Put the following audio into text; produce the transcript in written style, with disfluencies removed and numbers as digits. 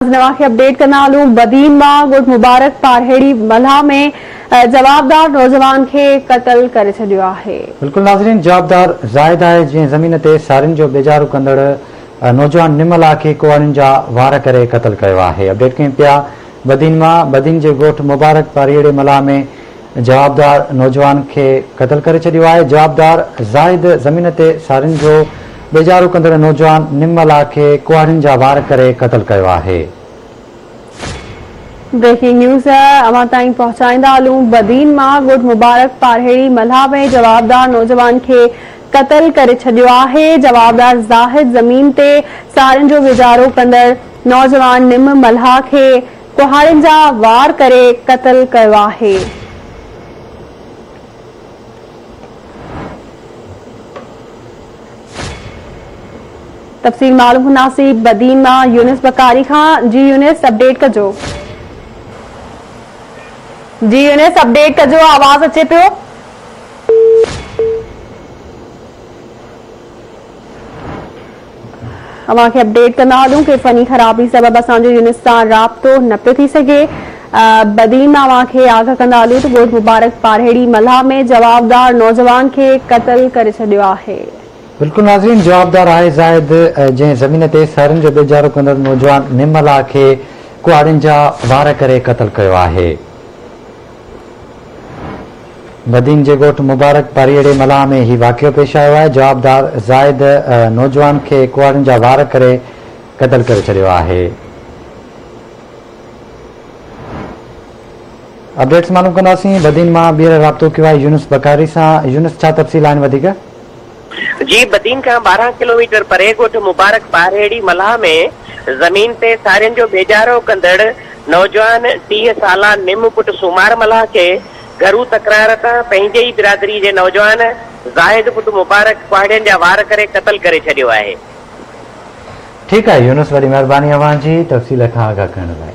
नवाखे update कंदा हलूं। बदीन मां गुड मुबारक पारहेड़ी मल्हा में जवाबदार नौजवान के कत्ल करे छडियो आहे। बिल्कुल नाज़रीन, जवाबदार ज़ाहिद आहे जीअं ज़मीन ते सारिन जो बेजारू कंदड़ नौजवान निमला के कुआड़ियुनि जा वार करे क़त्ल कयो आहे। अपडेट कयूं पिया बदीन जे ॻोठ मुबारक पारहेड़ी मल्हा में जवाबदार नौजवान के क़त्ल करे छडियो आहे। जवाबदार ज़ाहिद ज़मीन ते सारिन जो बेजारू कंदड़ नौजवान निमला के कुआड़ियुनि जा वार करे क़त्ल कयो आहे। ब्रेकिंग न्यूज़ अवां ताईं पहुंचाईंदा हलूं। बदीन मां गुड मुबारक पारहेड़ी मल्हा में जवाबदार नौजवान के कत्ल करे छडियो आहे। जवाबदार ज़ाहिद ज़मीन ते सारिन जो बेजारो कंदड़ नौजवान निम मल्हा के कुहाड़ियुनि जा वार करे कत्ल कयो आहे। तफ़सील मालूम हुनासी बदीन मां यूनिस बकारी खां। जी यूनिस, अपडेट कजो। जी यूनिस, अपडेट कजो, आवाज अचे पियो। अवां खे अपडेट कंदा हलूं कि फनी ख़राबी सबब असांजो यूनिस सां राब्तो न पियो थी सघे। बदीन मां अवां खे आगाह कंदा हलूं त गुड मुबारक पारहेड़ी मल्हा में जवाबदार नौजवान के कत्ल करे छडियो आहे। बिल्कुल नाज़रीन, जवाबदार आहे ज़ाहिद जंहिं ज़मीन ते सारिन जो बेजारो कंदड़ नौजवान निमला के कुआड़ियुनि जा वार करे क़त्ल कयो आहे। बदीन जे ॻोठ मुबारक पारहेड़ी मल्हा में ही वाक़ियो पेश आयो आहे। जवाबदार ज़ाहिद नौजवान के कुआड़ियुनि जा वार करे क़त्ल करे छडियो आहे। अपडेट्स मालूम कंदासीं। बदीन मां ॿीहर राब्तो कयो आहे यूनिस बकारी सां। यूनिस, छा तफ़सील आहिनि वधीक? जी, बदीन का 12 किलोमीटर परे ॻोठ मुबारक पारहेड़ी मल्हा में जमीन ते सारिन जो बेजारो कंदड़ नौजवान 30 साला निम पुट सुमार मल्हा के घरू तकरार तां पंहिंजे ई बिरादरी जे नौजवान ज़ाहिद पुट मुबारक कुआड़ियुनि जा वार करे क़त्ल करे छडियो आहे। ठीकु आहे यूनिस, वॾी महिरबानी अवां जी तफ़सील खां आगाह करण लाइ।